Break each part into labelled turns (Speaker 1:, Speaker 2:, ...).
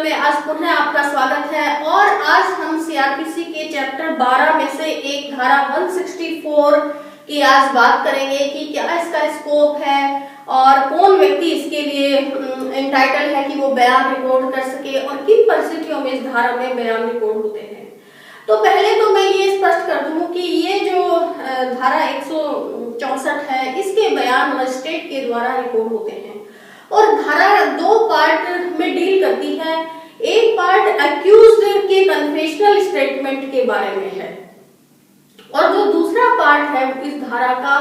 Speaker 1: में आज पुनः आपका स्वागत है और आज हम सीआरपीसी के चैप्टर 12 में से एक धारा 164 की आज बात करेंगे कि क्या इसका स्कोप है और कौन व्यक्ति इसके लिए एंटाइटल है कि वो बयान रिकॉर्ड कर सके और किन परिस्थितियों में इस धारा में बयान रिकॉर्ड होते हैं। तो पहले तो मैं ये स्पष्ट कर दूं कि ये जो धारा 164 है इसके बयान मजिस्ट्रेट के द्वारा रिकॉर्ड होते हैं और धारा दो पार्ट में डील करती है। एक पार्ट अक्यूज्ड के कन्फेशनल स्टेटमेंट के बारे में है और जो दूसरा पार्ट है इस धारा का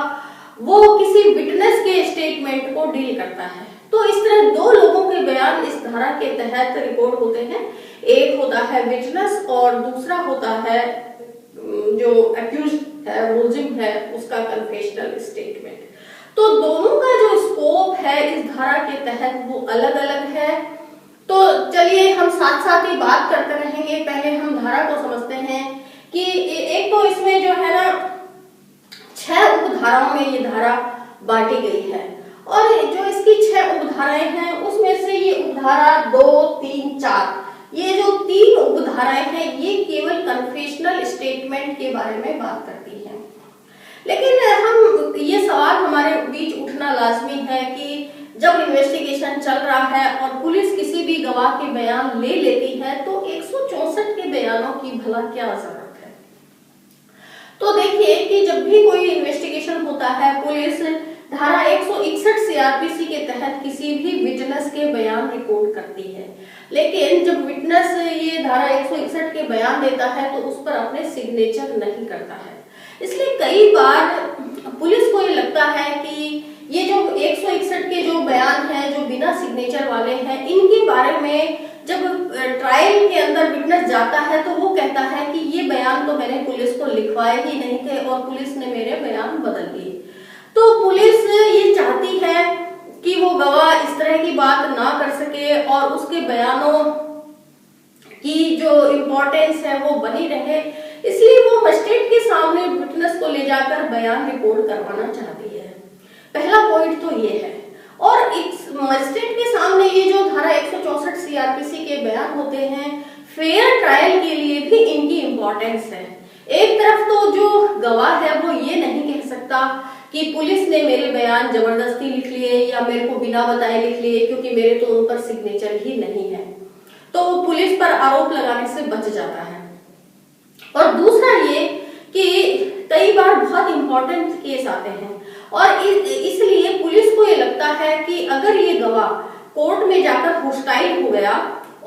Speaker 1: वो किसी विटनेस के स्टेटमेंट को डील करता है। तो इस तरह दो लोगों के बयान इस धारा के तहत रिकॉर्ड होते हैं। एक होता है विटनेस और दूसरा होता है जो अक्यूज्ड है मुलजिम है उसका कन्फेशनल स्टेटमेंट। तो दोनों का जो स्कोप है इस धारा के तहत वो अलग अलग है। तो चलिए हम साथ साथ ही बात करते रहेंगे। पहले हम धारा को समझते हैं कि एक तो इसमें जो है ना 6 उपधाराओं में ये धारा बांटी गई है और जो इसकी 6 उपधाराएं हैं उसमें से ये उपधारा 2, 3, 4 ये जो 3 उपधाराएं हैं ये केवल कन्फेशनल स्टेटमेंट के बारे में बात करती है। लेकिन हम ये सवाल हमारे बीच उठना लाजमी है कि जब इन्वेस्टिगेशन चल रहा है और पुलिस किसी भी गवाह के बयान ले लेती है तो 164 के बयानों की भला क्या जरूरत है। तो देखिए कि जब भी कोई इन्वेस्टिगेशन होता है पुलिस धारा 161 सीआरपीसी के तहत किसी भी विटनेस के बयान रिकॉर्ड करती है। लेकिन जब विटनेस ये धारा 161 के बयान देता है तो उस पर अपने सिग्नेचर नहीं करता है। इसलिए कई बार पुलिस को ये लगता है कि ये जो 161 के जो बयान हैं जो बिना सिग्नेचर वाले हैं इनके बारे में जब ट्रायल के अंदर विटनेस जाता है तो वो कहता है कि ये बयान तो मैंने पुलिस को लिखवाए ही नहीं थे और पुलिस ने मेरे बयान बदल दिए। तो पुलिस ये चाहती है कि वो गवाह इस तरह की बात ना कर सके और उसके बयानों की जो इम्पोर्टेंस है वो बनी रहे। इसलिए वो मजिस्ट्रेट के सामने विटनेस को ले जाकर बयान रिकॉर्ड करवाना चाहती है। पहला पॉइंट तो ये है। और मजिस्ट्रेट के सामने ये जो धारा 164 सीआरपीसी के बयान होते हैं फेयर ट्रायल के लिए भी इनकी इम्पोर्टेंस है। एक तरफ तो जो गवाह है वो ये नहीं कह सकता कि पुलिस ने मेरे बयान जबरदस्ती लिख लिए या मेरे को बिना बताए लिख लिए क्योंकि मेरे तो उन पर सिग्नेचर ही नहीं है, तो वो पुलिस पर आरोप लगाने से बच जाता है। और दूसरा ये कि कई बार बहुत इंपॉर्टेंट केस आते हैं और इसलिए पुलिस को ये लगता है कि अगर ये गवाह कोर्ट में जाकर होस्टाइल हो गया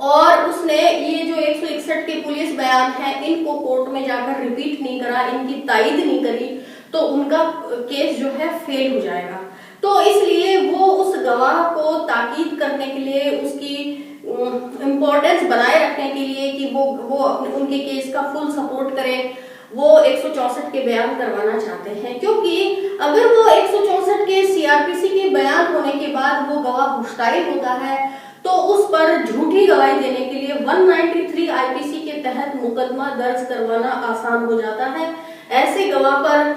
Speaker 1: और उसने ये जो 161 के पुलिस बयान है इनको कोर्ट में जाकर रिपीट नहीं करा, इनकी तायद नहीं करी, तो उनका केस जो है फेल हो जाएगा। तो इसलिए वो उस गवाह को ताकीद करने के लिए उसकी इम्पोर्टेंस बनाए रखने के लिए कि वो अपने उनके केस का फुल सपोर्ट करे वो 164 के बयान करवाना चाहते हैं। क्योंकि अगर वो 164 के सीआरपीसी के बयान होने के बाद वो गवाह होस्टाइल होता है तो उस पर झूठी गवाही देने के लिए 193 आईपीसी के तहत मुकदमा दर्ज करवाना आसान हो जाता है। ऐसे गवाह पर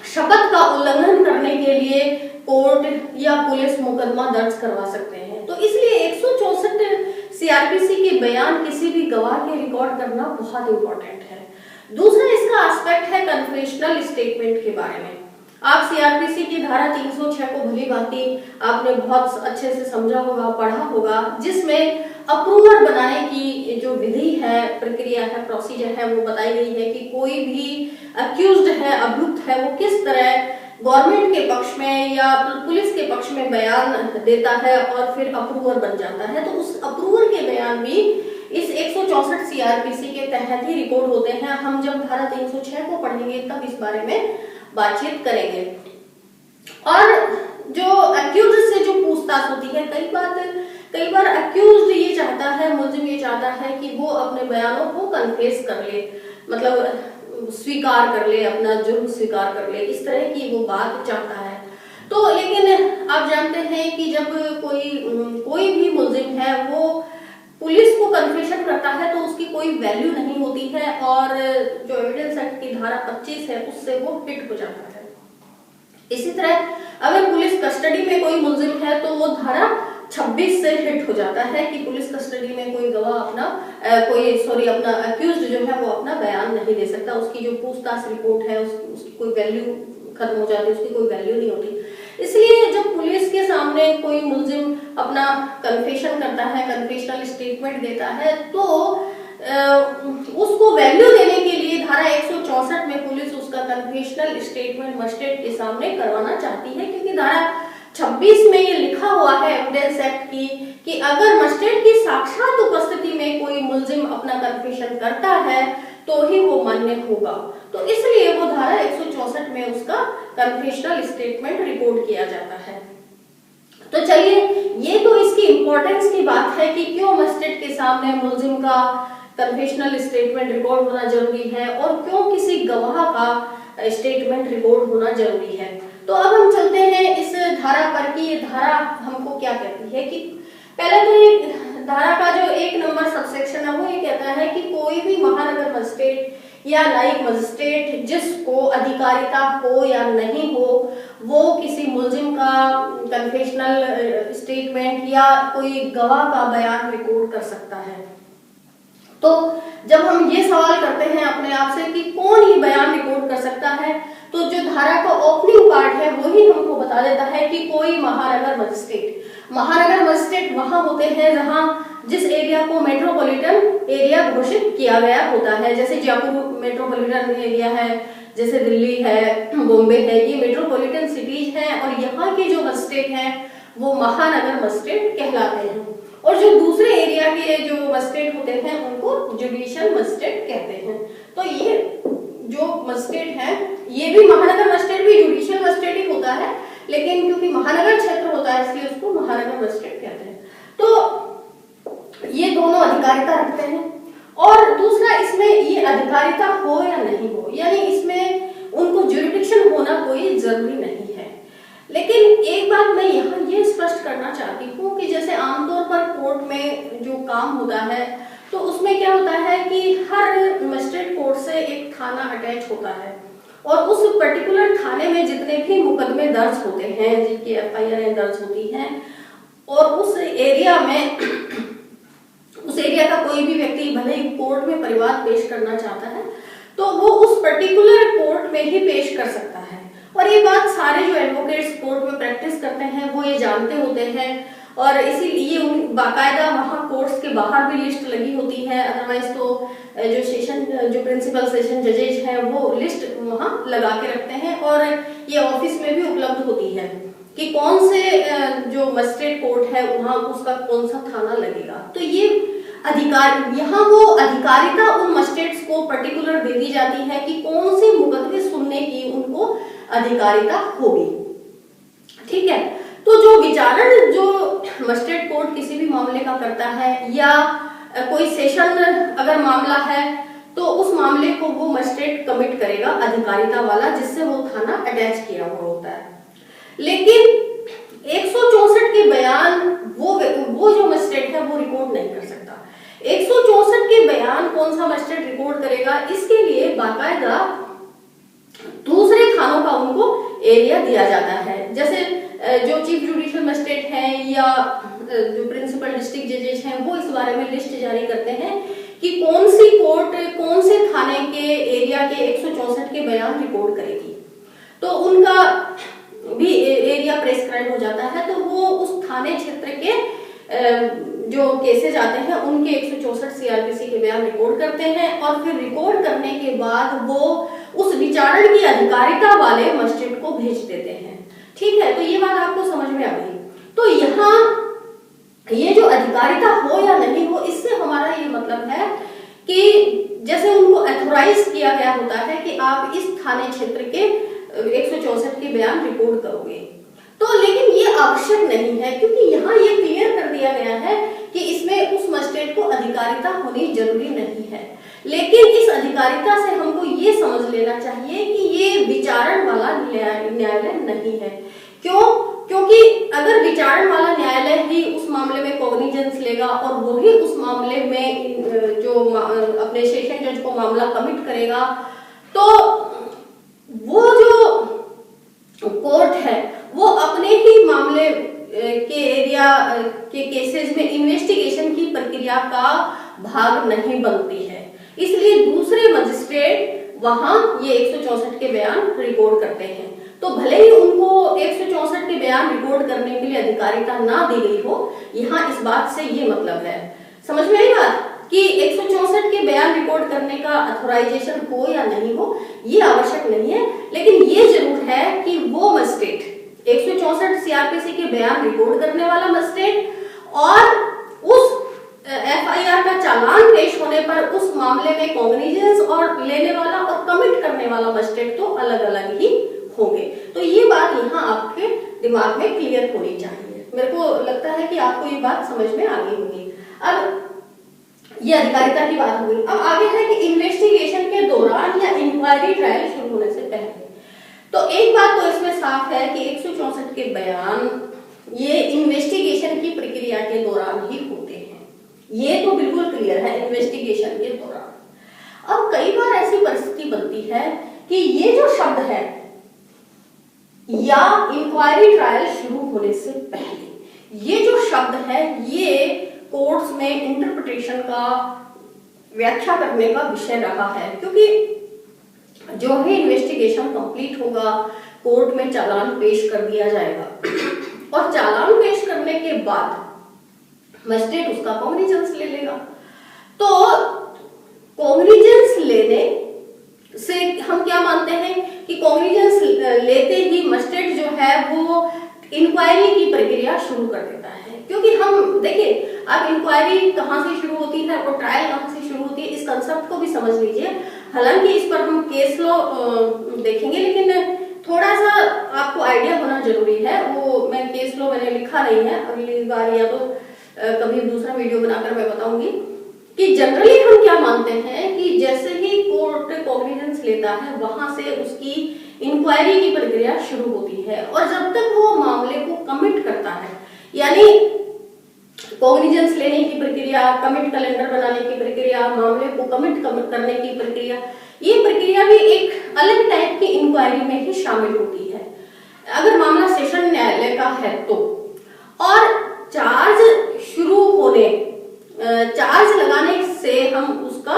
Speaker 1: शपथ का उल्लंघन करने के लिए कोर्ट या पुलिस मुकदमा दर्ज करवा सकते हैं। तो इसलिए 164 सीआरपीसी के बयान किसी भी गवाह के रिकॉर्ड करना बहुत इंपॉर्टेंट है। दूसरा इसका एस्पेक्ट है कन्फेशनल स्टेटमेंट के बारे में। आप सीआरपीसी की धारा 306 को भली भांति आपने बहुत अच्छे से समझा होगा, पढ़ा होगा, जिसमें अप्रूवर बनाने की जो विधि है, प्रक्रिया है, प्रोसीजर है वो बताई गई है कि कोई भी अक्यूज्ड है, अभियुक्त है, वो किस तरह गवर्नमेंट के पक्ष में या पुलिस के पक्ष में बयान देता है और फिर अप्रूवर बन जाता है। तो उस अप्रूवर के बयान भी इस 164 सीआरपीसी के तहत ही रिकॉर्ड होते हैं। हम जब धारा 306 को पढ़ेंगे तब इस बारे में बातचीत करेंगे। और जो अक्यूज्ड से जो पूछताछ होती है कई बार अक्यूज्ड ये चाहता है, मुलजिम ये चाहता है कि वो अपने बयानों को कन्फेस कर ले, मतलब स्वीकार कर ले, अपना जुर्म स्वीकार कर ले, इस तरह की वो बात चाहता है। तो लेकिन आप जानते हैं कि जब कोई भी मुलजिम है वो पुलिस को कन्फेशन करता है तो उसकी कोई वैल्यू नहीं होती है और जो एविडेंस एक्ट की धारा 25 है उससे वो हिट हो जाता है। इसी तरह अगर पुलिस कस्टडी में कोई मुलजिम है तो वो धारा 26 से हिट हो जाता है कि पुलिस कस्टडी में कोई गवाह अपना अपना अक्यूज्ड जो है वो अपना बयान नहीं दे सकता, उसकी जो पूछताछ रिपोर्ट है उसकी कोई वैल्यू खत्म हो जाती है, उसकी कोई वैल्यू नहीं होती। इसलिए जब पुलिस के सामने कोई मुलजिम अपना कन्फेशन करता है, कन्फेशनल स्टेटमेंट देता है, तो उसको वैल्यू देने के लिए धारा 164 में पुलिस उसका कन्फेशनल स्टेटमेंट मजिस्ट्रेट के सामने करवाना चाहती है, क्योंकि धारा 26 में ये लिखा हुआ है एविडेंस एक्ट की कि अगर मजिस्ट्रेट की साक्षात उपस्थिति में कोई मुलजिम अपना कन्फेशन करता है तो ही वो मान्य होगा। तो इसलिए वो धारा 164 में उसका कन्फेशनल स्टेटमेंट रिकॉर्ड किया जाता है। तो चलिए, ये तो इसकी इंपॉर्टेंस की बात है कि क्यों मजिस्ट्रेट के सामने मुलजिम का कन्फेशनल स्टेटमेंट रिकॉर्ड होना जरूरी है और क्यों किसी गवाह का स्टेटमेंट रिकॉर्ड होना जरूरी है। तो अब हम चलते हैं इस धारा पर कि ये धारा हमको क्या कहती है। कि पहले तो ये धारा का जो 1 नंबर सबसेक्शन है वो ये कहता है कि कोई भी महानगर मजिस्ट्रेट या न्यायिक मजिस्ट्रेट जिसको अधिकारिता हो या नहीं हो, वो किसी मुलजिम का कन्फेशनल स्टेटमेंट या कोई गवाह का बयान रिकॉर्ड कर सकता है। तो जब हम ये सवाल करते हैं अपने आप से कि कौन ये बयान रिकॉर्ड कर सकता है, तो जो धारा का ओपनिंग पार्ट है वही हमको बता देता है कि कोई महानगर मजिस्ट्रेट। महानगर मजिस्ट्रेट वहां होते हैं जहां जिस एरिया को मेट्रोपॉलिटन एरिया घोषित किया गया होता है, जैसे जयपुर मेट्रोपॉलिटन एरिया है, जैसे दिल्ली है, बॉम्बे है, ये मेट्रोपॉलिटन सिटीज हैं और यहाँ के जो मजिस्ट्रेट हैं वो महानगर मजिस्ट्रेट कहलाते हैं। और जो दूसरे एरिया के जो मजिस्ट्रेट होते हैं उनको जुडिशियल मजिस्ट्रेट कहते हैं। तो ये जो मजिस्ट्रेट है, ये भी महानगर मजिस्ट्रेट भी जुडिशियल मजिस्ट्रेट ही होता है, लेकिन क्योंकि महानगर क्षेत्र होता है इसलिए उसको महानगर मजिस्ट्रेट कहते हैं। तो ये दोनों अधिकारिता रखते हैं। और दूसरा, इसमें ये अधिकारिता हो या नहीं हो, यानी इसमें उनको जुरिडिक्शन होना कोई जरूरी नहीं है। लेकिन एक बात मैं यहाँ ये स्पष्ट करना चाहती हूँ कि जैसे आमतौर पर कोर्ट में जो काम होता है तो उसमें क्या होता है कि हर मजिस्ट्रेट कोर्ट से एक थाना अटैच होता है और उस पर्टिकुलर थाने में जितने भी मुकदमे दर्ज होते हैं, जिनकी एफआईआर दर्ज होती हैं, और उस एरिया में उस एरिया का कोई भी व्यक्ति भले ही कोर्ट में परिवाद पेश करना चाहता है तो वो उस पर्टिकुलर कोर्ट में ही पेश कर सकता है। और ये बात सारे जो एडवोकेट्स कोर्ट में प्रैक्टिस करते हैं वो ये जानते होते हैं और इसीलिए बाकायदा वहाँ कोर्ट्स के बाहर भी लिस्ट लगी होती है। अदरवाइज तो जो प्रिंसिपल सेशन जजेज हैं वो लिस्ट वहाँ लगा के रखते हैं और ये ऑफिस में भी उपलब्ध होती है कि कौन से जो मजिस्ट्रेट कोर्ट है वहाँ उसका कौन सा थाना लगेगा। तो ये अधिकार, यहाँ वो अधिकारिता उन मजिस्ट्रेट्स को पर्टिकुलर दे दी जाती है कि कौन से मुकदमे सुनने की उनको अधिकारिता होगी। ठीक है, तो जो विचारण जो मजिस्ट्रेट कोर्ट किसी भी मामले का करता है या कोई सेशन अगर मामला है तो उस मामले को वो मजिस्ट्रेट कमिट करेगा अधिकारिता वाला जिससे वो थाना अटैच किया हुआ होता है। लेकिन 164 के बयान वो जो मजिस्ट्रेट है वो रिकॉर्ड नहीं कर सकता। 164 के बयान कौन सा मजिस्ट्रेट रिकॉर्ड करेगा, इसके लिए बाकायदा दूसरे थानों का उनको एरिया दिया जाता है। जैसे जो चीफ जुडिशियल मजिस्ट्रेट हैं या जो प्रिंसिपल डिस्ट्रिक्ट जजेस हैं वो इस बारे में लिस्ट जारी करते हैं कि कौन सी कोर्ट कौन से थाने के एरिया के 164 के बयान रिकॉर्ड करेगी। तो उनका भी एरिया प्रेस्क्राइब हो जाता है, तो वो उस थाने क्षेत्र के जो केसेज आते हैं उनके 164 सीआरपीसी के बयान रिकॉर्ड करते हैं और फिर रिकॉर्ड करने के बाद वो उस विचारण की अधिकारिता वाले मजिस्ट्रेट को भेज देते हैं। ठीक है, तो ये बात आपको समझ में आ गई। तो यहाँ ये जो अधिकारिता हो या नहीं हो, इससे हमारा ये मतलब है कि जैसे उनको अथोराइज किया गया होता है कि आप इस थाने क्षेत्र के 164 के बयान रिकॉर्ड करोगे। तो लेकिन ये आवश्यक नहीं है क्योंकि यहाँ ये क्लियर कर दिया गया है कि इसमें उस मजिस्ट्रेट को अधिकारिता होनी जरूरी नहीं है। लेकिन इस अधिकारिता से हमको ये समझ लेना चाहिए कि ये विचारण वाला न्यायालय नहीं है। क्यों? क्योंकि अगर विचारण वाला न्यायालय ही उस मामले में कॉग्निजेंस लेगा और वही उस मामले में जो अपने सेशन जज को मामला कमिट करेगा, तो वो जो कोर्ट है वो अपने ही मामले के प्रक्रिया के केसेस में इन्वेस्टिगेशन की प्रक्रिया का भाग नहीं बनती है, इसलिए दूसरे मजिस्ट्रेट वहां ये 164 के बयान रिकॉर्ड करते हैं। तो भले ही उनको 164 के बयान रिकॉर्ड करने के लिए अधिकारिता ना दी गई हो, यहाँ इस बात से ये मतलब है, समझ में आई बात, कि 164 के बयान रिकॉर्ड करने का अथॉराइजेशन हो या नहीं हो ये आवश्यक नहीं है, लेकिन ये जरूर है कि वो मजिस्ट्रेट 164 सीआरपीसी के बयान रिकॉर्ड करने वाला मजिस्ट्रेट और उस एफआईआर का चालान पेश होने पर उस मामले में कॉग्निजेंस और लेने वाला और कमिट करने वाला मजिस्ट्रेट तो अलग अलग ही होंगे। तो ये बात यहाँ आपके दिमाग में क्लियर होनी चाहिए। मेरे को लगता है कि आपको ये बात समझ में आ गई होगी। अब ये अधिकारिता की बात हुई, अब आगे है कि इन्वेस्टिगेशन के दौरान या इंक्वायरी ट्रायल शुरू होने से पहले। तो एक बात तो इसमें साफ है कि 164 के बयान ये इन्वेस्टिगेशन की प्रक्रिया के दौरान ही होते हैं, ये तो बिल्कुल क्लियर है, इन्वेस्टिगेशन के दौरान। अब कई बार ऐसी परिस्थिति बनती है कि ये जो शब्द है या इंक्वायरी ट्रायल शुरू होने से पहले, ये जो शब्द है ये कोर्ट्स में इंटरप्रिटेशन का व्याख्या करने का विषय रहा है, क्योंकि जो ही इन्वेस्टिगेशन कंप्लीट होगा कोर्ट में चालान पेश कर दिया जाएगा और चालान पेश करने के बाद मजिस्ट्रेट उसका कॉग्निजेंस ले लेगा। तो कॉग्निजेंस लेने से हम क्या मानते हैं कि कॉग्निजेंस लेते ही मजिस्ट्रेट जो है वो इंक्वायरी की प्रक्रिया शुरू कर देता है, क्योंकि हम देखिए अब इंक्वायरी कहाँ से शुरू होती है और ट्रायल कहाँ से शुरू होती है, इस कंसेप्ट को भी समझ लीजिए। हालांकि इस पर हम केस लॉ देखेंगे, लेकिन थोड़ा सा आपको आइडिया होना जरूरी है। वो मैं केस लॉ मैंने लिखा नहीं है, अगली बार या तो कभी दूसरा वीडियो बनाकर मैं बताऊंगी कि जनरली हम क्या मानते हैं कि जैसे ही कोर्ट कॉग्निजेंस लेता है वहां से उसकी इंक्वायरी की प्रक्रिया शुरू होती है और जब तक वो मामले को कमिट करता है, यानी कॉग्निजेंस लेने की प्रक्रिया, कमिट कैलेंडर बनाने की प्रक्रिया, मामले को कमिट करने की प्रक्रिया, ये प्रक्रिया भी एक अलग टाइप की इंक्वायरी में ही शामिल होती है अगर मामला सेशन न्यायालय का है तो। और चार्ज शुरू होने, चार्ज लगाने से हम उसका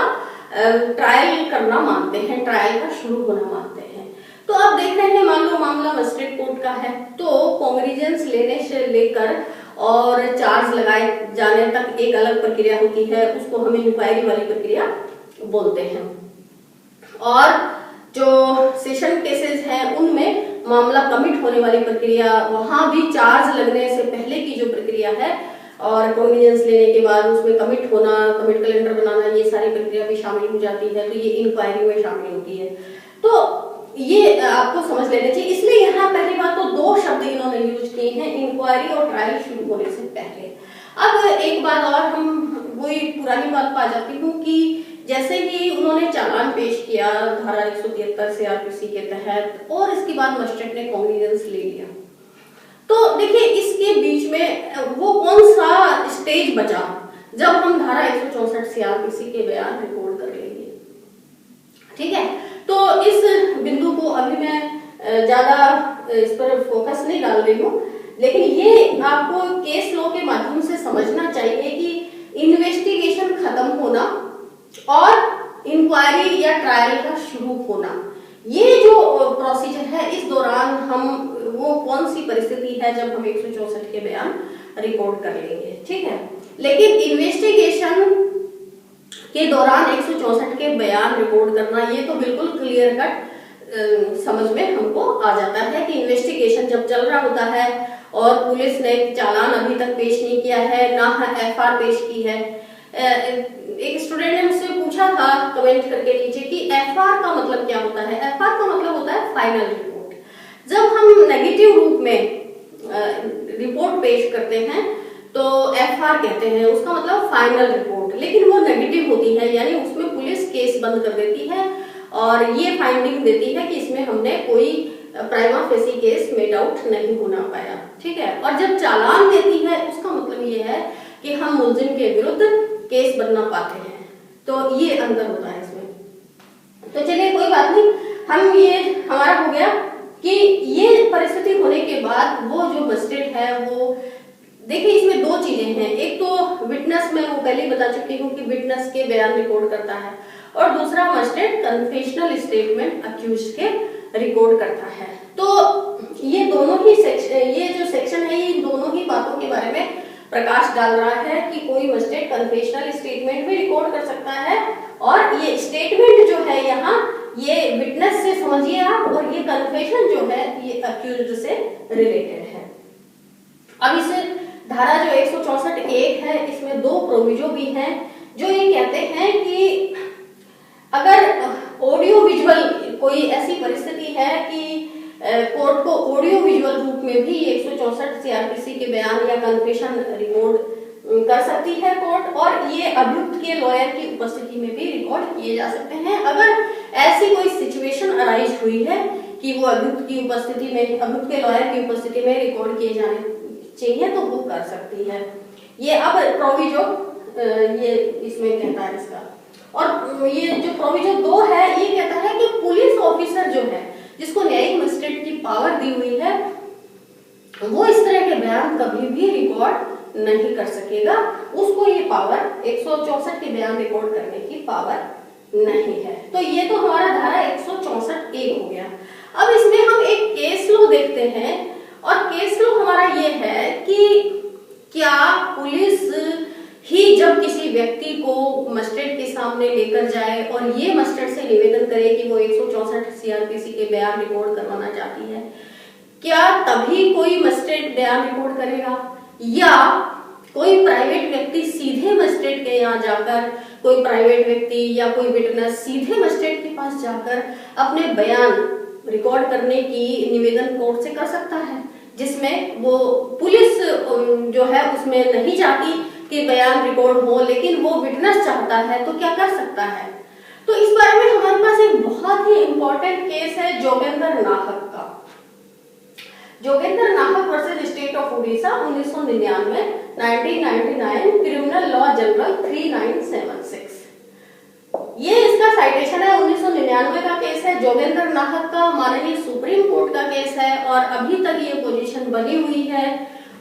Speaker 1: ट्रायल करना मानते हैं, ट्रायल का शुरू होना मानते हैं। तो आप देख रहे हैं, मान लो मामला मजिस्ट्रेट कोर्ट का है तो कॉग्निजेंस लेने से लेकर और चार्ज लगाए जाने तक एक अलग प्रक्रिया होती है, उसको हम इंक्वायरी वाली प्रक्रिया बोलते हैं। और जो सेशन केसेस हैं उनमें मामला कमिट होने वाली प्रक्रिया, वहां भी चार्ज लगने से पहले की जो प्रक्रिया है और कॉग्निजेंस लेने के बाद उसमें कमिट होना, कमिट कैलेंडर बनाना, ये सारी प्रक्रिया भी शामिल हो जाती है, तो ये इंक्वायरी में शामिल होती है। तो ये आपको समझ लेना चाहिए। इसलिए यहाँ पहली बात तो दो शब्द इन्होंने यूज किए हैं, इंक्वायरी और ट्रायल शुरू होने से पहले। अब एक बात और, हम वही पुरानी बात पा जाती हूँ कि जैसे ही उन्होंने चालान पेश किया धारा 173 सीआरपीसी के तहत और इसके बाद मजिस्ट्रेट ने कॉग्निजेंस ले लिया, तो देखिए इसके बीच में वो कौन सा स्टेज बचा जब हम धारा 164 सीआरपीसी के बयान रिकॉर्ड कर लेंगे, ठीक है। तो इस बिंदु को अभी मैं ज्यादा इस पर फोकस नहीं डाल रही हूँ, लेकिन ये आपको केस लॉ के माध्यम से समझना चाहिए कि इन्वेस्टिगेशन खत्म होना और इंक्वायरी या ट्रायल का शुरू होना, ये जो प्रोसीजर है, इस दौरान हम वो कौन सी परिस्थिति है जब हम 164 के बयान रिकॉर्ड कर लेंगे, ठीक है। लेकिन इन्वेस्टिगेशन के दौरान 164 के बयान रिकॉर्ड करना, ये तो बिल्कुल क्लियर कट समझ में हमको आ जाता है कि इन्वेस्टिगेशन जब चल रहा होता है और पुलिस ने चालान अभी तक पेश नहीं किया है, ना एफआर पेश की है। एक स्टूडेंट ने मुझसे पूछा था कमेंट करके नीचे कि एफआर का मतलब क्या होता है। एफआर का मतलब होता है फाइनल रिपोर्ट। जब हम नेगेटिव रूप में रिपोर्ट पेश करते हैं तो एफआर कहते हैं, उसका मतलब फाइनल रिपोर्ट, लेकिन वो नेगेटिव होती है, यानी उसमें पुलिस केस बंद कर देती है और ये फाइंडिंग देती है कि इसमें हमने कोई prima facie case made out नहीं होना पाया, ठीक है। और जब चालान देती है उसका मतलब ये है कि हम मुलजिम के विरुद्ध केस बनना पाते हैं, तो ये अंतर होता है इसमें। तो चलिए कोई बात नहीं, हम ये हमारा हो गया कि ये परिस्थिति होने के बाद वो जो मजिस्ट्रेट है वो देखिए इसमें दो चीजें हैं, एक तो विटनेस में वो पहले ही बता चुकी हूँ कि विटनेस के बयान रिकॉर्ड करता है, और दूसरा मजिस्ट्रेट कन्फेशनल स्टेटमेंट अक्यूज के रिकॉर्ड करता है। तो ये दोनों ही ये जो सेक्शन है ये दोनों ही बातों के बारे में प्रकाश डाल रहा है कि कोई मजिस्ट्रेट कन्फेशनल स्टेटमेंट भी रिकॉर्ड कर सकता है, और ये स्टेटमेंट जो है यहाँ ये विटनेस से समझिए आप, और ये कन्फेशन जो है ये अक्यूज्ड से रिलेटेड है। अब इस धारा जो 164(1) है इसमें दो प्रोविजो भी हैं जो ये कहते हैं कि अगर ऑडियो विजुअल कोई ऐसी परिस्थिति है कि कोर्ट को ऑडियो विजुअल रूप में भी 164 सीआरपीसी के बयान या कन्फेशन रिकॉर्ड कर सकती है कोर्ट, और ये अभियुक्त के लॉयर की उपस्थिति में भी रिकॉर्ड किए जा सकते हैं। अगर ऐसी कोई सिचुएशन अराइज हुई है कि वो अभियुक्त की उपस्थिति में, अभियुक्त के लॉयर की उपस्थिति में रिकॉर्ड किए जाने चाहिए तो वो कर सकती है। ये अब प्रोविजो ये इसमें कहता है इसका, और ये जो प्रोविजो 2 है ये कहता है कि पुलिस ऑफिसर जो है जिसको न्यायिक मजिस्ट्रेट की पावर दी हुई है वो इस तरह के बयान कभी भी रिकॉर्ड नहीं कर सकेगा, उसको ये पावर 164 के बयान रिकॉर्ड करने की पावर नहीं है। तो ये तो हमारा धारा 164(1) हो गया। अब इसमें हम एक केस लॉ देखते हैं, और केस लॉ हमारा ये है कि क्या पुलिस ही जब किसी व्यक्ति को मजिस्ट्रेट के सामने लेकर जाए और ये मजिस्ट्रेट से निवेदन करे कि वो 164 सीआरपीसी के बयान रिकॉर्ड करवाना चाहती है, क्या तभी कोई मजिस्ट्रेट बयान रिकॉर्ड करेगा, या कोई प्राइवेट व्यक्ति सीधे मजिस्ट्रेट के यहाँ जाकर, कोई प्राइवेट व्यक्ति या कोई विटनेस सीधे मजिस्ट्रेट के पास जाकर अपने बयान रिकॉर्ड करने की निवेदन कोर्ट से कर सकता है, जिसमें वो पुलिस जो है उसमें नहीं चाहती कि बयान रिकॉर्ड हो, लेकिन वो विटनेस चाहता है तो क्या कर सकता है। तो इस बारे में हमारे पास एक बहुत ही इंपॉर्टेंट केस है जोगेंद्र नाहक का। जोगेंद्र नाहक versus state of Orissa 1999 1999 criminal law general 3976। ये इसका साइटेशन है, 1999 का केस है, जोगेंद्र नाहक का माननीय सुप्रीम कोर्ट का केस है, और अभी तक ये पोजीशन बनी हुई है।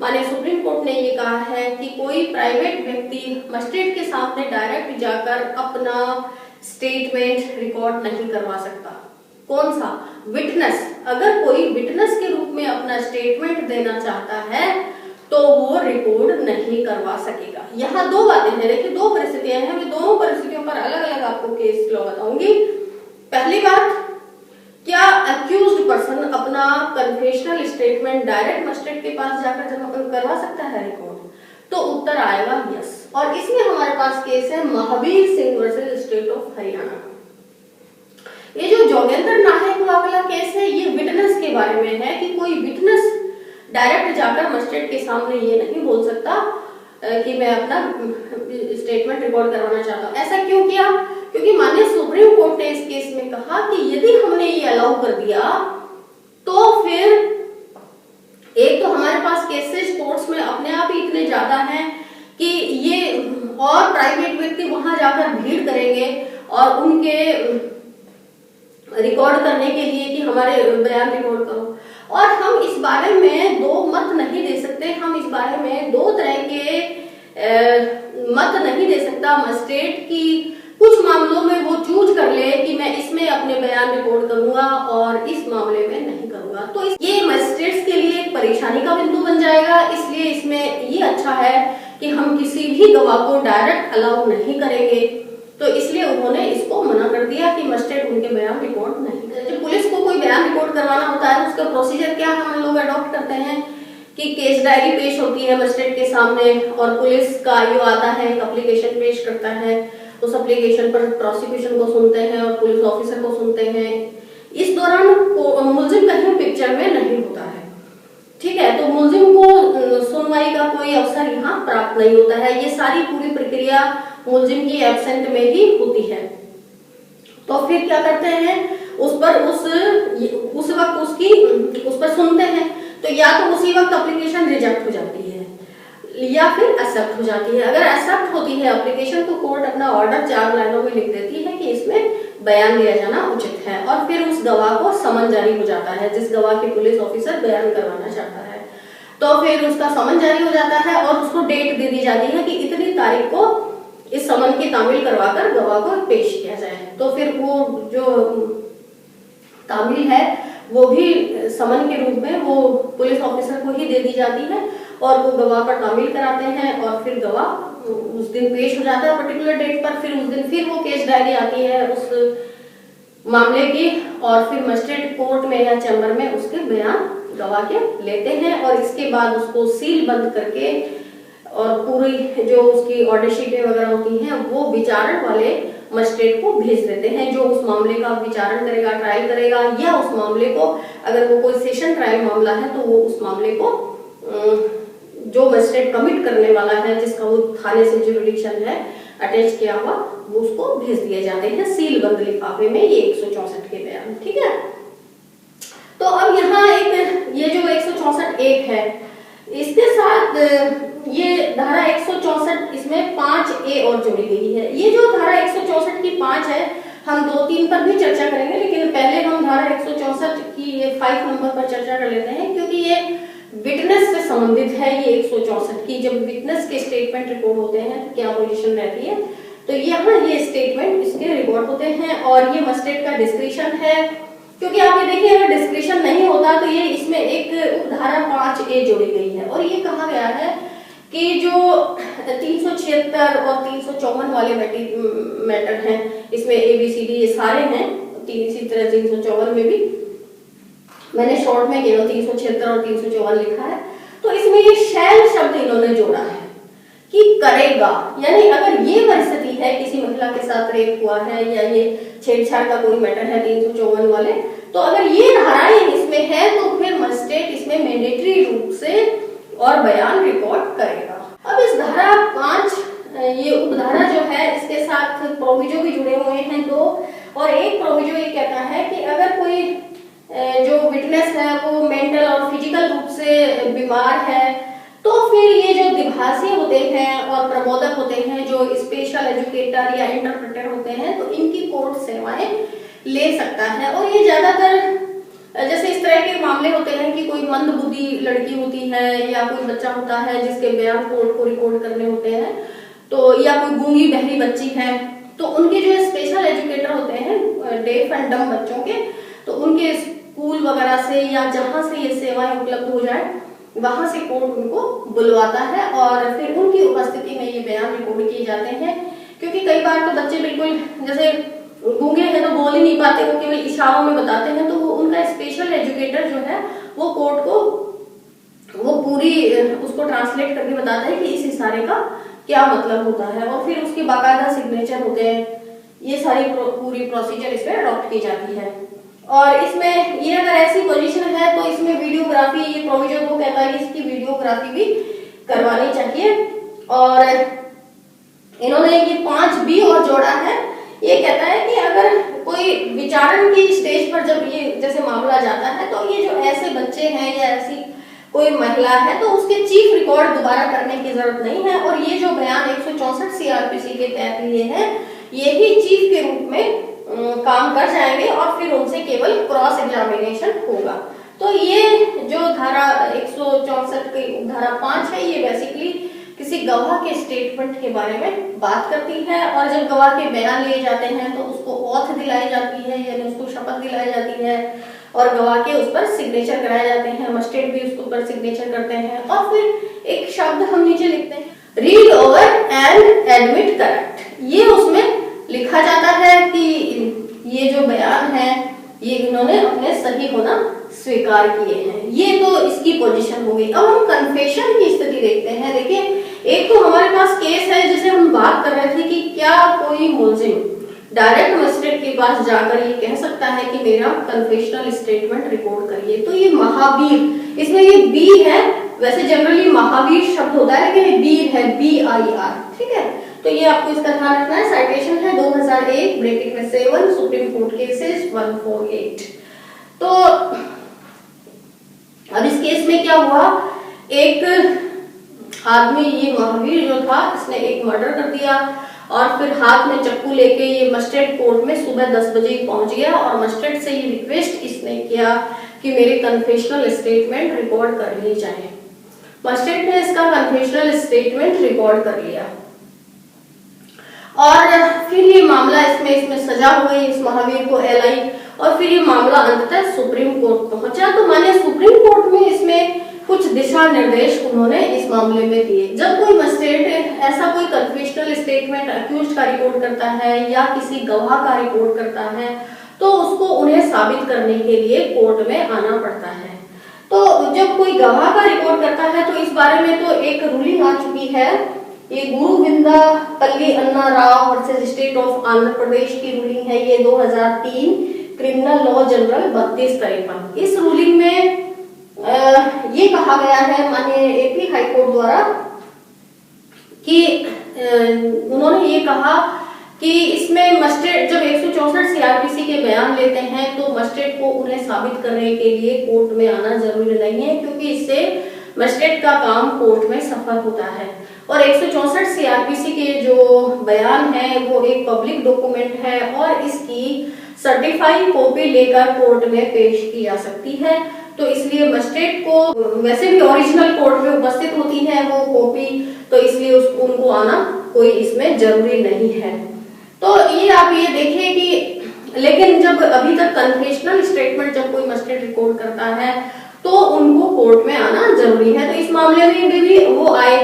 Speaker 1: माननीय सुप्रीम कोर्ट ने ये कहा है कि कोई प्राइवेट व्यक्ति मजिस्ट्रेट के सामने डायरेक्ट जाकर अपना स्टेटमेंट रिकॉर्ड नहीं करवा सकता। कौन सा? विटनेस। अगर कोई विटनेस के रूप में अपना स्टेटमेंट देना चाहता है तो वो रिकॉर्ड नहीं करवा सकेगा। यहाँ दो बातें हैं, देखिए दो परिस्थितियां हैं, मैं दोनों परिस्थितियों पर अलग अलग आपको केस लॉ बताऊंगी। पहली बात, क्या अक्यूज्ड पर्सन अपना कन्फेशनल स्टेटमेंट डायरेक्ट मजिस्ट्रेट के पास जाकर जब करवा सकता है रिकॉर्ड, तो उत्तर आएगा यस। और इसमें हमारे पास केस है Mahavir Singh versus state of Haryana. ये जो जोगेंद्र नाहक वाला केस है ये विटनेस के बारे में है कि कोई विटनेस डायरेक्ट जाकर मजिस्ट्रेट के सामने ये नहीं बोल सकता कि मैं अपना स्टेटमेंट रिकॉर्ड करवाना चाहता हूँ। ऐसा क्यों किया? क्योंकि माननीय सुप्रीम कोर्ट ने इस केस में कहा कि यदि हमने ये अलाउ कर दिया तो फिर एक तो हमारे पास केसेस कोर्ट्स में अपने आप ही इतने ज्यादा हैं कि ये और प्राइवेट व्यक्ति वहां जाकर भीड़ करेंगे और उनके रिकॉर्ड करने के लिए कि हमारे बयान रिकॉर्ड करो, और हम इस बारे में दो मत नहीं दे सकते। हम इस बारे में दो तरह के मत नहीं दे सकता मजिस्ट्रेट की। कुछ मामलों में वो चूज कर ले कि मैं इसमें अपने बयान रिकॉर्ड करूंगा और इस मामले में नहीं करूंगा, तो ये मजिस्ट्रेट्स के लिए एक परेशानी का बिंदु बन जाएगा। इसलिए इसमें ये अच्छा है कि हम किसी भी गवाह को डायरेक्ट अलाउ नहीं करेंगे, तो इसलिए उन्होंने इसको मना कर दिया कि मजिस्ट्रेट उनके बयान रिकॉर्ड नहीं करे। जब पुलिस को कोई बयान रिकॉर्ड करवाना होता है उसका प्रोसीजर क्या हम लोग अडॉप्ट करते हैं कि केस डायरी पेश होती है मजिस्ट्रेट के सामने और पुलिस का आईओ आता है, एक एप्लीकेशन पेश करता है, उस एप्लीकेशन पर प्रोसिक्यूशन को सुनते हैं और पुलिस ऑफिसर को सुनते हैं। इस दौरान मुलजिम कहीं पिक्चर में नहीं होता है, ठीक है, तो मुलजिम को सुनवाई का कोई अवसर यहाँ प्राप्त नहीं होता है। ये सारी पूरी प्रक्रिया मुलजिम की एब्सेंट में ही होती है। तो फिर क्या करते हैं, उस वक्त उस पर सुनते हैं, तो या तो उसी वक्त एप्लीकेशन रिजेक्ट हो जाती है या फिर एक्सेप्ट हो जाती है। अगर एक्सेप्ट होती है एप्लीकेशन तो कोर्ट अपना ऑर्डर 4 लाइनों में लिख देती है कि इसमें बयान दिया जाना उचित है, और फिर उस गवाह को समन जारी हो जाता है जिस गवाह की पुलिस ऑफिसर बयान करवाना चाहता है। तो फिर उसका समन जारी हो जाता है और उसको डेट दे दी जाती है कि इतनी तारीख को इस समन की तामील करवाकर गवाह को पेश किया जाए। तो फिर वो जो तामील है वो भी समन के रूप में वो पुलिस ऑफिसर को ही दे दी जाती है और वो गवाह पर तामील कराते हैं और फिर गवाह उस दिन पेश हो जाता है पर्टिकुलर डेट पर। फिर उस दिन फिर वो केस डायरी आती है उस मामले की और फिर मजिस्ट्रेट कोर्ट में या चैम्बर में उसके बयान गवाह के लेते हैं और इसके बाद उसको सील बंद करके और पूरी जो उसकी ऑर्डर शीटें वगैरह होती हैं वो विचारण वाले मजिस्ट्रेट को भेज देते हैं, जो उस मामले का विचारण करेगा, ट्रायल करेगा, या उस मामले को अगर वो कोई सेशन ट्रायल मामला है तो वो उस मामले को जो मजिस्ट्रेट कमिट करने वाला है जिसका वो थाने से जुरिडिक्शन है अटैच किया हुआ वो उसको भेज दिए जाते हैं सील बंद लिफाफे में ये 164 के बयान। ठीक है, तो अब यहाँ एक ये जो 164 एक है इसके साथ ये धारा 164 इसमें 5A और जोड़ी गई है। ये जो धारा 164 की 5 है हम 2-3 पर भी चर्चा करेंगे, लेकिन पहले हम धारा 164 की ये 5 नंबर पर चर्चा कर लेते हैं क्योंकि ये विटनेस से संबंधित है। ये 164 की जब विटनेस के स्टेटमेंट रिकॉर्ड होते हैं तो क्या पोजीशन रहती है, तो यहाँ ये स्टेटमेंट इसके रिकॉर्ड होते हैं और ये मजिस्ट्रेट का डिस्क्रिशन है क्योंकि आप ये देखिए अगर डिस्क्रिशन नहीं होता तो ये इसमें एक धारा 5A जोड़ी गई है और ये कहा गया है कि जो 376 और 354 वाले मैटर हैं इसमें ABCD ये सारे हैं, इसी तरह 354 में भी मैंने शॉर्ट में केवल 376 और 354 लिखा है। तो इसमें ये शैल शब्द इन्होंने जोड़ा है कि करेगा, यानी अगर ये परिस्थिति है किसी महिला के साथ रेप हुआ है या ये छेड़छाड़ का कोई मैटर है 354 वाले, तो अगर ये धाराएं इसमें है तो फिर मजिस्ट्रेट इसमें मैंडेटरी रूप से और बयान रिकॉर्ड करेगा। अब इस धारा 5 ये उपधारा जो है इसके साथ प्रोविजो भी जुड़े हुए हैं 2 और एक प्रोविजो ये कहता है कि अगर कोई जो विटनेस है वो मेंटल और फिजिकल रूप से बीमार है तो फिर ये जो द्विभाषी होते हैं और प्रबोधक होते हैं जो स्पेशल एजुकेटर या इंटरप्रेटर होते हैं तो इनकी कोर्ट सेवाएं ले सकता है। और ये ज्यादातर जैसे इस तरह के मामले होते हैं कि कोई मंदबुद्धि लड़की होती है या कोई बच्चा होता है जिसके बयान कोर्ट को रिकॉर्ड करने होते हैं, तो या कोई गूंगी बहरी बच्ची है तो उनके जो स्पेशल एजुकेटर होते हैं डेफ एंड डम बच्चों के, तो उनके स्कूल वगैरह से या जहां से ये सेवाएं उपलब्ध हो जाए वहां से कोर्ट उनको बुलवाता है और फिर उनकी उपस्थिति में ये बयान रिकॉर्ड किए जाते हैं। क्योंकि कई बार तो बच्चे बिल्कुल जैसे गूंगे हैं तो बोल ही नहीं पाते, वो केवल इशारों में बताते हैं, तो वो उनका स्पेशल एजुकेटर जो है वो कोर्ट को वो पूरी उसको ट्रांसलेट करके बताता है कि इस इशारे का क्या मतलब होता है और फिर उसके बाकायदा सिग्नेचर होते हैं। ये सारी पूरी प्रोसीजर इसमें अडॉप्ट की जाती है। और इसमें ये अगर ऐसी पोजीशन है तो इसमें वीडियोग्राफी, ये प्रोविजन को कहता है कि इसकी वीडियोग्राफी भी करवानी चाहिए। और इन्होंने ये 5B और जोड़ा है, ये कहता है कि अगर कोई विचारण की स्टेज पर जब ये जैसे मामला जाता है तो ये जो ऐसे बच्चे हैं या ऐसी कोई महिला है तो उसके चीफ रिकॉर्ड दोबारा करने की जरूरत नहीं है और ये जो बयान 164 CRPC के तहत लिए हैं ये ही चीफ के रूप में काम कर जाएंगे और फिर उनसे केवल क्रॉस एग्जामिनेशन होगा। तो ये जो धारा 164 की धारा 5 है ये बेसिकली किसी गवाह के स्टेटमेंट के बारे में बात करती है और जब गवाह के बयान लिए जाते हैं तो उसको ऑथ दिलाई जाती है यानी उसको शपथ दिलाई जाती है और गवाह के उस पर सिग्नेचर कराए जाते हैं, मजिस्ट्रेट भी उसके ऊपर सिग्नेचर करते हैं और फिर एक शब्द हम नीचे लिखते हैं read over and admit correct. ये उसमें लिखा जाता है कि ये जो बयान है ये इन्होंने अपने सही होना स्वीकार किए हैं। ये तो इसकी पोजीशन हो गई। अब हम कन्फेशन की स्थिति देखते हैं। देखिए एक तो हमारे पास केस है जिसे हम बात कर रहे थे कि क्या कोई मुलजिम डायरेक्ट मजिस्ट्रेट के पास जाकर ये कह सकता है कि मेरा कन्फेशनल स्टेटमेंट रिकॉर्ड करिए। तो ये महावीर, इसमें ये बी है, वैसे जनरली महावीर शब्द होता है लेकिन बीर है, BIR, ठीक है। तो ये आपको इसका ध्यान रखना है। साइटेशन है 2001 ब्रैकेट में 7 सुप्रीम कोर्ट केसेस 148। तो अब इस केस में क्या हुआ, एक आदमी ये महावीर जो था इसने एक मर्डर कर दिया और फिर हाथ में चक्कू लेके ये मजिस्ट्रेट कोर्ट में सुबह 10 बजे पहुंच गया और मजिस्ट्रेट से ये रिक्वेस्ट इसने किया कि मेरे कन्फेशनल स्टेटमेंट रिकॉर्ड कर लिए जाए। मजिस्ट्रेट ने इसका कन्फेशनल स्टेटमेंट रिकॉर्ड कर लिया और फिर ये मामला इसमें सजा हो गई इस महावीर को एलआई, और फिर ये मामला अंततः सुप्रीम कोर्ट पहुंचा। तो माने सुप्रीम कोर्ट में इसमें कुछ दिशा निर्देश उन्होंने इस मामले में दिए। जब कोई मजिस्ट्रेट ऐसा कोई कन्फेशनल स्टेटमेंट अक्यूज्ड का रिकॉर्ड करता है या किसी गवाह का रिकॉर्ड करता है तो उसको उन्हें साबित करने के लिए कोर्ट में आना पड़ता है। तो जब कोई गवाह का रिकॉर्ड करता है तो इस बारे में तो एक रूलिंग आ चुकी है, ये Guruvinda Palli Anna Rao versus state of Andhra Pradesh की रूलिंग है, ये 2003 क्रिमिनल लॉ जनरल 3253। इस रूलिंग में ये कहा गया है माननीय एपी हाईकोर्ट द्वारा कि उन्होंने ये कहा कि इसमें मजिस्ट्रेट जब 164 सीआरपीसी के बयान लेते हैं तो मजिस्ट्रेट को उन्हें साबित करने के लिए कोर्ट में आना जरूरी नहीं है, क्योंकि इससे मजिस्ट्रेट का काम कोर्ट में सफल होता है। और 164 सीआरपीसी के जो बयान है वो एक पब्लिक डॉक्यूमेंट है और इसकी सर्टिफाइड कॉपी लेकर कोर्ट में पेश की जा सकती है। तो इसलिए मजिस्ट्रेट को वैसे भी ओरिजिनल कोर्ट में उपस्थित होती है वो कॉपी, तो इसलिए उनको आना कोई इसमें जरूरी नहीं है। तो ये आप ये देखिए कि लेकिन जब अभी तक कन्फेशनल स्टेटमेंट जब कोई मजिस्ट्रेट रिकॉर्ड करता है तो उनको कोर्ट में आना जरूरी है। तो इस मामले में भी वो आए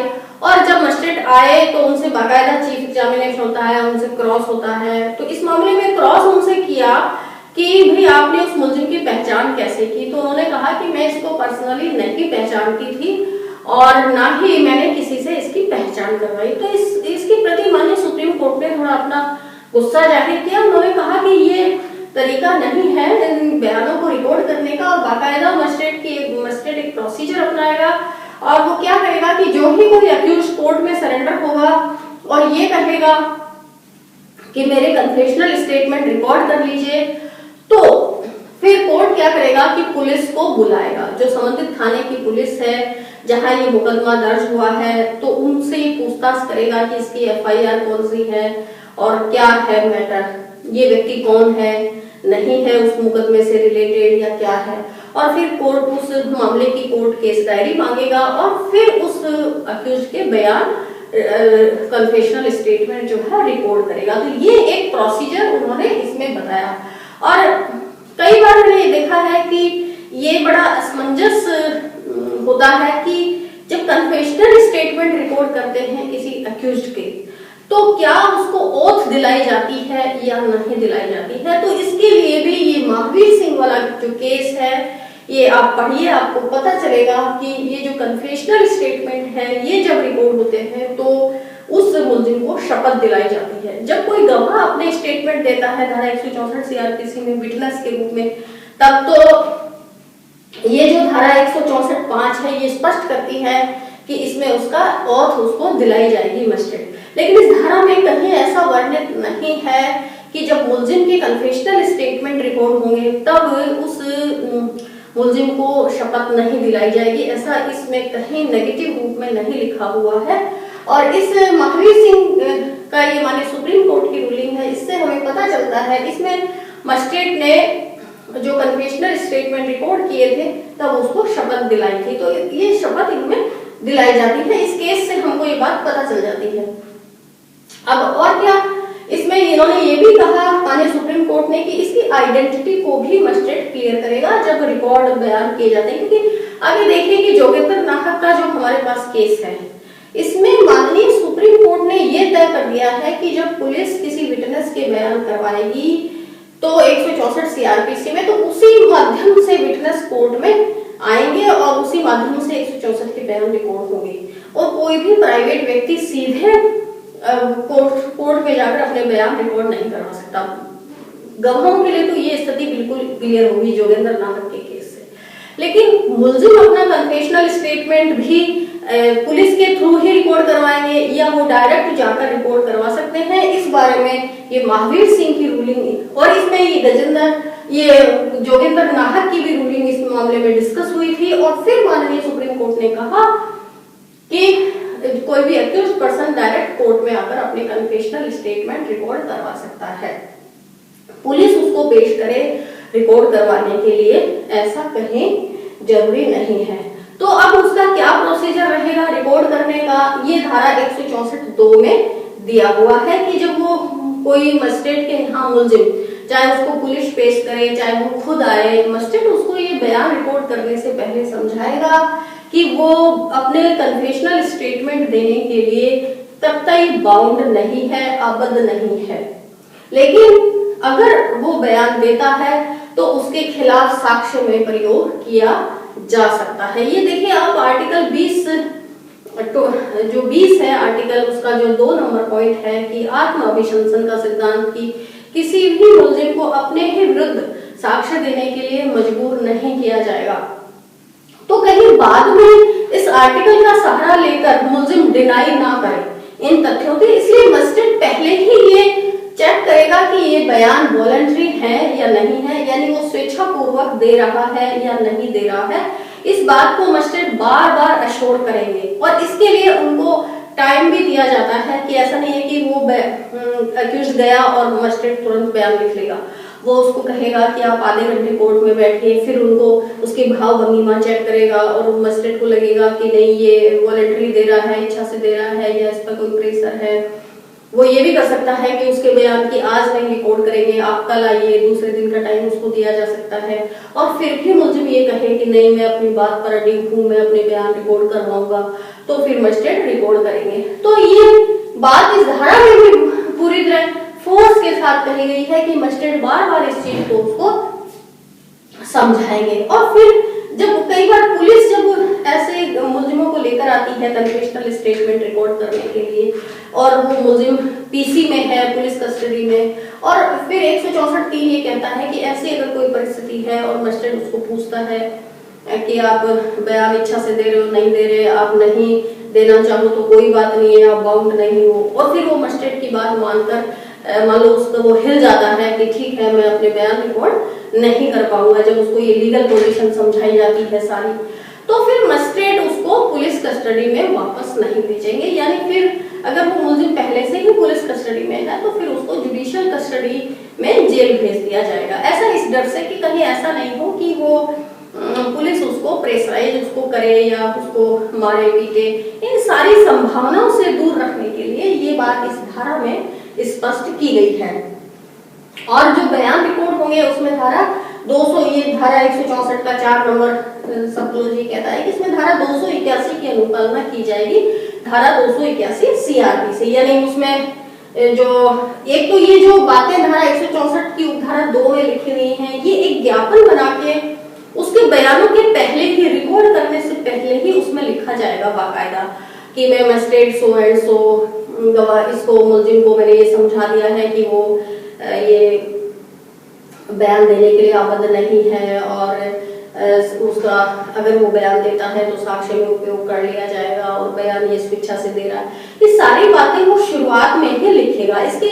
Speaker 1: और जब मजिस्ट्रेट आए तो उनसे बाकायदा चीफ एग्जामिनेशन होता है, उनसे क्रॉस होता है। तो इस मामले में क्रॉस उनसे किया कि भाई आपने उस मुलजिम की पहचान कैसे की, तो उन्होंने कहा कि मैं इसको पर्सनली नहीं पहचानती थी और ना ही मैंने किसी से इसकी पहचान करवाई। तो इसके प्रति माननीय सुप्रीम कोर्ट ने थोड़ा अपना गुस्सा जाहिर किया। उन्होंने कहा कि ये तरीका नहीं है इन बयानों को रिकॉर्ड करने का और बाकायदा मजिस्ट्रेट एक प्रोसीजर अपनाएगा और वो क्या करेगा कि जो ही कोई अक्यूज कोर्ट में सरेंडर होगा और ये कहेगा कि मेरे कन्फेशनल स्टेटमेंट रिकॉर्ड कर लीजिए, तो फिर कोर्ट क्या करेगा कि पुलिस को बुलाएगा, जो संबंधित थाने की पुलिस है जहां ये मुकदमा दर्ज हुआ है, तो उनसे पूछताछ करेगा कि इसकी एफआईआर कौन सी है और क्या है मैटर, ये व्यक्ति कौन है, नहीं है उस मुकदमे से रिलेटेड या क्या है। और फिर कोर्ट उस मामले की कोर्ट केस डायरी मांगेगा और फिर उस अक्यूज के बयान कन्फेशनल स्टेटमेंट जो है रिकॉर्ड करेगा। तो ये एक प्रोसीजर उन्होंने इसमें बताया। और कई बार मैंने देखा है कि ये बड़ा असमंजस होता है कि जब कन्फेशनल स्टेटमेंट रिकॉर्ड करते हैं किसी अक्यूज्ड के, तो क्या उसको ओथ दिलाई जाती है या नहीं दिलाई जाती है। तो इसके लिए भी ये महावीर सिंह वाला जो केस है ये आप पढ़िए, आपको पता चलेगा कि ये जो कन्फेशनल स्टेटमेंट है ये जब रिकॉर्ड होते हैं तो उस मुलजिम को शपथ दिलाई जाती है। जब कोई गवाह अपने स्टेटमेंट देता है धारा 164 सीआरपीसी में विटनेस के रूप में, तब तो ये जो धारा 164(5) है ये स्पष्ट करती है कि इसमें उसका ओथ उसको दिलाई जाएगी मजिस्ट्रेट। लेकिन इस धारा में कहीं ऐसा वर्णित नहीं है कि जब मुलजिम के कन्फेशनल स्टेटमेंट रिकॉर्ड होंगे तब उस मुलजिम को शपथ नहीं दिलाई जाएगी, ऐसा इसमें कहीं नेगेटिव रूप में नहीं लिखा हुआ है। और इस महावीर सिंह का ये माने सुप्रीम कोर्ट की रूलिंग है, इससे हमें पता चलता है इसमें मजिस्ट्रेट ने जो कन्फेशनल स्टेटमेंट रिकॉर्ड किए थे तब उसको शपथ दिलाई थी, तो ये शपथ इनमें दिलाई जाती है। इस केस से हमको ये बात पता चल जाती है। अब और क्या इसमें इन्होंने ये भी कहा माननीय सुप्रीम कोर्ट ने कि इसकी आइडेंटिटी को भी मजिस्ट्रेट क्लियर करेगा जब रिकॉर्ड बयान किए जाते हैं। क्योंकि आगे देखिए कि जोगेंद्र नाहक का जो हमारे पास केस है इसमें माननीय सुप्रीम कोर्ट ने ये तय कर दिया है कि जब पुलिस किसी विटनेस के बयान करवाएगी तो 164 सीआरपीसी में, तो उसी माध्यम से विटनेस कोर्ट में आएंगे और उसी माध्यम से 164 के बयान रिकॉर्ड होंगे और कोई भी प्राइवेट व्यक्ति सीधे कोर्ट में जाकर अपने बयान रिकॉर्ड नहीं करवा सकता। गवाहों के लिए तो ये स्थिति बिल्कुल क्लियर होगी जोगेंद्र नाहक के केस से। लेकिन मुलजिम अपना कन्फेशनल स्टेटमेंट भी पुलिस के थ्रू ही रिकॉर्ड करवाएंगे या वो डायरेक्ट जाकर रिकॉर्ड करवा सकते हैं, इस बारे में ये महावीर सिंह की रूलिंग और इसमें ये जोगेंद्र नाहक की भी रूलिंग इस मामले में डिस्कस हुई थी। और फिर माननीय सुप्रीम कोर्ट ने कहा कि कोई भी अक्यूज्ड पर्सन डायरेक्ट कोर्ट में आकर अपने कन्फेशनल स्टेटमेंट रिकॉर्ड करवा सकता है, पुलिस उसको पेश करे रिकॉर्ड करवाने के लिए, ऐसा कहीं जरूरी नहीं है। तो अब उसका क्या प्रोसीजर रहेगा रिकॉर्ड करने का, ये धारा 164(2) में दिया हुआ है कि जब वो कोई मजिस्ट्रेट के यहाँ मुलजिम, चाहे उसको पुलिस पेश करे चाहे वो खुद आए, मजिस्ट्रेट उसको ये बयान रिकॉर्ड करने से पहले समझाएगा कि वो अपने कन्फेशनल स्टेटमेंट देने के लिए तब तक बाउंड नहीं है, आबद्ध नहीं है। लेकिन अगर वो बयान देता है तो उसके खिलाफ साक्ष्य में प्रयोग किया जा सकता है। ये देखिए आप आर्टिकल 20 जो 20 है आर्टिकल, उसका जो 2 नंबर पॉइंट है कि आत्म अभिशंसन का सिद्धांत की किसी भी मुलजिम को अपने ही विरुद्ध साक्ष्य देने के लिए मजबूर नहीं किया जाएगा। तो कहीं बाद में इस आर्टिकल का सहारा लेकर मुलजिम डिनाई ना करे इन तथ्यों की, इसलिए मजिस्ट्रेट पहले ही ये चेक करेगा कि ये बयान वॉलंटरी है या नहीं है, यानी वो स्वेच्छा पूर्वक दे रहा है या नहीं दे रहा है। इस बात को मजिस्ट्रेट बार बार अश्योर करेंगे और इसके लिए उनको टाइम भी दिया जाता है कि ऐसा नहीं है कि वो अक्यूज गया और मजिस्ट्रेट तुरंत बयान लिख लेगा। वो उसको कहेगा कि आप आधे घंटे कोर्ट में बैठिए, फिर उनको उसकी भाव भंगिमा चेक करेगा और मजिस्ट्रेट को लगेगा कि नहीं ये वॉलंटरी दे रहा है, इच्छा से दे रहा है या इस पर कोई प्रेशर है। वो ये भी कर सकता है कि उसके बयान की आज नहीं रिकॉर्ड करेंगे, आप कल आइए, दूसरे दिन का टाइम उसको दिया जा सकता है। और फिर भी मुलजिम ये कहे कि नहीं मैं अपनी बात पर अडिग हूँ, मैं अपने बयान रिकॉर्ड करवाऊंगा, तो फिर मजिस्ट्रेट रिकॉर्ड करेंगे। तो ये बात इस धारा में भी पूरी तरह फोर्स के साथ कही गई है कि मजिस्ट्रेट बार बार इस चीज को उसको समझाएंगे। और फिर जब कई बार पुलिस जब ऐसे मुलजिमों को लेकर आती है कन्फेशनल स्टेटमेंट रिकॉर्ड करने के लिए और वो मुलजिम पीसी में है, पुलिस कस्टडी में, और फिर 164(3) ये कहता है कि ऐसी अगर कोई परिस्थिति है और मजिस्ट्रेट उसको पूछता है कि आप बयान इच्छा से दे रहे हो, नहीं दे रहे, आप नहीं देना चाहो तो कोई बात नहीं है, आप बाउंड नहीं हो, और फिर वो मजिस्ट्रेट की बात मानकर मान लो उसका वो हिल जाता है कि ठीक है मैं अपने बयान रिकॉर्ड नहीं कर पाऊंगा, जब उसको ये लीगल पोजीशन समझाई जाती है सारी, तो फिर मजिस्ट्रेट उसको पुलिस कस्टडी में वापस नहीं भेजेंगे। यानी फिर अगर वो मुलजिम पहले से ही पुलिस कस्टडी में है तो फिर उसको जुडिशियल कस्टडी में जेल भेज दिया जाएगा। ऐसा इस डर से कि कहीं ऐसा नहीं हो कि वो पुलिस उसको प्रेशराइज उसको करे या उसको मारे पीटे। इन सारी संभावनाओं से दूर रखने के लिए ये बात इस धारा में स्पष्ट की गई है। और जो बयान रिकॉर्ड होंगे उसमें धारा 200, ये धारा 164 का 4 नंबर सब क्लोज ये कहता है कि इसमें धारा 281 की अनुपालना की जाएगी, धारा 281 सीआरपी से। यानी उसमें जो एक तो ये जो बातें धारा 164 की उपधारा 2 में लिखी हुई हैं, ये एक ज्ञापन बना के उसके बयानों के पहले ही, रिकॉर्ड करने से पहले ही उसमें लिखा जाएगा बाकायदा कि मैं मजिस्ट्रेट सो एंड सो गवाह, इसको मुलजिम को मैंने ये समझा दिया है कि वो ये बयान देने के लिए आबद्ध नहीं है और उसका अगर वो बयान देता है तो साक्ष्य में उपयोग कर लिया जाएगा और बयान ये स्वेच्छा से दे रहा है। ये सारी बातें वो शुरुआत में ही लिखेगा, इसके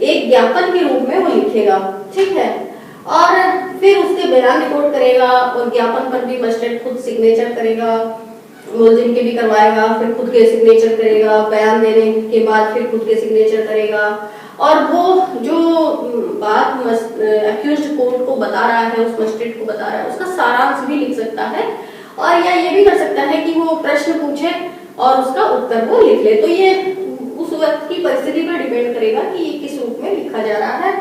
Speaker 1: एक ज्ञापन के रूप में वो लिखेगा, ठीक है। और फिर उसके बयान रिकॉर्ड करेगा और ज्ञापन पर भी मजिस्ट्रेट खुद सिग्नेचर करेगा, मुलजिम के भी करवाएगा, फिर खुद के सिग्नेचर करेगा, बयान देने के बाद फिर खुद के सिग्नेचर करेगा। और वो जो बात अक्यूज्ड कोर्ट को बता रहा है, उस मजिस्ट्रेट को बता रहा है, उसका सारांश भी लिख सकता है और या ये भी कर सकता है कि वो प्रश्न पूछे और उसका उत्तर वो लिख ले। तो ये उस वक्त की परिस्थिति पर डिपेंड करेगा कि ये किस रूप में लिखा जा रहा है।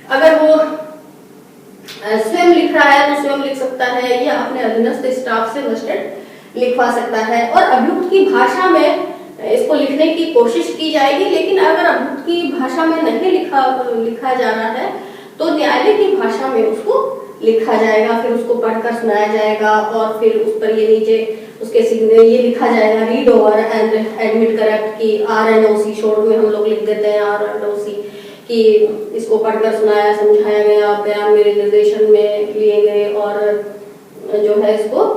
Speaker 1: अगर वो स्वयं लिख रहा है तो स्वयं लिख सकता है या अपने अधीनस्थ स्टाफ से मजिस्ट्रेट लिखवा सकता है। और अभियुक्त की भाषा में इसको लिखने की कोशिश की जाएगी, लेकिन अगर अभियुक्त की भाषा में नहीं लिखा जा रहा है तो न्यायालय की भाषा में उसको लिखा जाएगा, फिर उसको पढ़कर सुनाया जाएगा और फिर उस पर ये नीचे उसके ये लिखा जाएगा read over and admit correct की RNOC, शॉर्ट में हम लोग लिख देते हैं RNOC, कि इसको पढ़कर सुनाया, समझाया गया, बयान मेरे निर्देशन में लिए गए और जो है इसको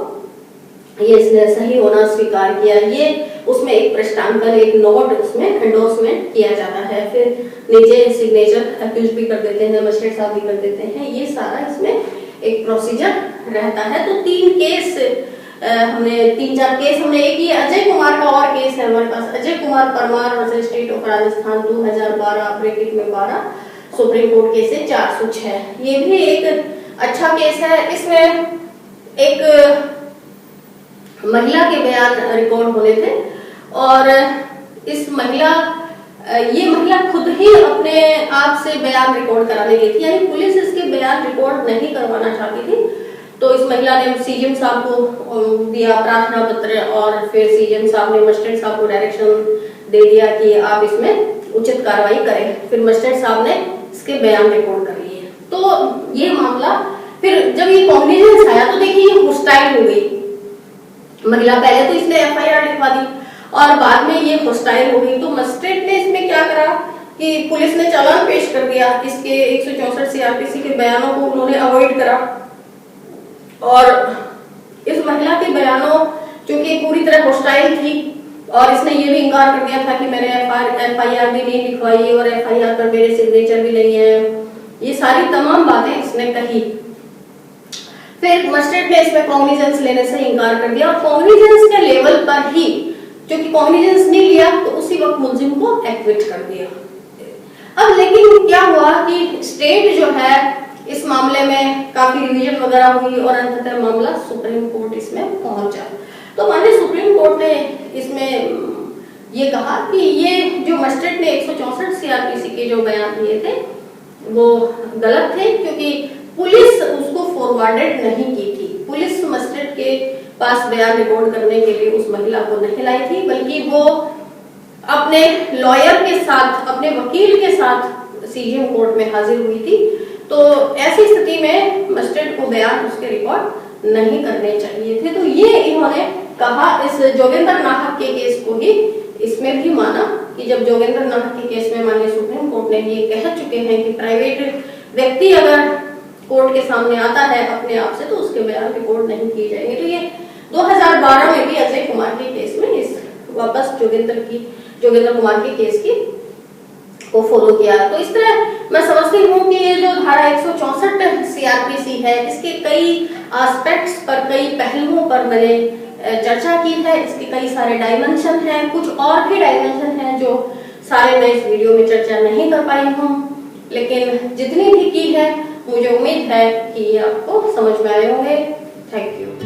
Speaker 1: ये इसने सही होना स्वीकार किया। ये उसमें एक प्रश्नांकन, एक नोट उसमें एंडोर्समेंट किया जाता है, फिर नीचे सिग्नेचर अक्यूज भी कर देते हैं, मजिस्ट्रेट साहब भी कर देते हैं। ये सारा इसमें एक प्रोसीजर रहता है। तो 3 केस हमने 3-4 केस हमने, एक ये अजय कुमार का और केस है हमारे पास, Ajay Kumar Parmar versus state of Rajasthan 2012 bracket में 12 सुप्रीम कोर्ट केस है 406। ये भी एक अच्छा केस है। इसमें एक महिला के बयान रिकॉर्ड होने थे और इस महिला ये महिला खुद ही अपने आप से बयान रिकॉर्ड कराने गई थी, यानी पुलिस इसके बयान रिकॉर्ड नहीं करवाना चाहती थी। तो इस महिला ने सीजीएम साहब को दिया प्रार्थना पत्र और फिर सीजीएम साहब ने मजिस्ट्रेट साहब को डायरेक्शन दे दिया कि आप इसमें उचित कार्रवाई करें। फिर मजिस्ट्रेट साहब ने इसके बयान रिकॉर्ड कर लिए। तो ये मामला फिर जब ये कॉग्निजेंस आया तो देखिए ये हॉस्टाइल हो गई महिला। पहले तो इसने एफआईआर लिखवा दी और बाद में ये हॉस्टाइल हो गई। तो मजिस्ट्रेट ने इसमें क्या करा कि पुलिस ने चालान पेश कर दिया, इसके 164 सीआरपीसी के बयानों को उन्होंने अवॉइड करा और इस महिला के बयानों चूंकि पूरी तरह हॉस्टाइल थी और इसने ये भी इनकार कर दिया था कि मैंने एफआईआर भी नहीं लिखवाई और एफआईआर पर मेरे सिग्नेचर भी नहीं है, ये सारी तमाम बातें इसने कही। फिर मजिस्ट्रेट ने इसमें कॉग्निजेंस लेने से इनकार कर दिया और कॉग्निजेंस के लेवल पर ही क्योंकि कॉग्निजेंस नहीं लिया तो उसी वक्त मुलजिम को एक्विट कर दिया। अब लेकिन क्या हुआ कि स्टेट जो है इस मामले में काफी रिवीजन वगैरह हुई और अंततः मामला सुप्रीम कोर्ट इसमें पहुंचा। तो माननीय सुप्रीम कोर्ट ने इसमें ये कहा कि ये जो मजिस्ट्रेट ने 164 सीआरपीसी के जो बयान दिए थे वो गलत थे क्योंकि पुलिस उसको फॉरवर्डेड नहीं की थी। पुलिस मजिस्ट्रेट के पास बयान रिकॉर्ड करने के लिए उस महिला को नहीं लाई थी, बल्कि वो अपने लॉयर के साथ, अपने वकील के साथ सीजीएम कोर्ट में हाजिर हुई थी। तो ऐसी स्थिति में मजिस्ट्रेट को बयान उसके रिकॉर्ड नहीं करने चाहिए थे। तो ये इन्होंने कहा इस जोगेंद्र नाहक के केस को ही इसमें भी माना कि जब जोगेंद्र नाहक के केस में माननीय सुप्रीम कोर्ट ने ये कह चुके हैं कि प्राइवेट व्यक्ति अगर कोर्ट के सामने आता है अपने आप से तो उसके बयान रिकॉर्ड नहीं किए जाएंगे। तो ये 2012 में भी अजय कुमार के केस में इस वापस जोगेंद्र कुमार के केस की को फॉलो किया। तो इस तरह मैं समझती हूँ कि ये जो धारा 164 सीआरपीसी है इसके कई एस्पेक्ट्स पर, कई पहलुओं पर मैंने चर्चा की है। इसके कई सारे डायमेंशन हैं, कुछ और भी डायमेंशन हैं जो सारे मैं इस वीडियो में चर्चा नहीं कर पाई हूँ, लेकिन जितनी भी की है मुझे उम्मीद है कि ये आपको समझ में आए होंगे। Thank you.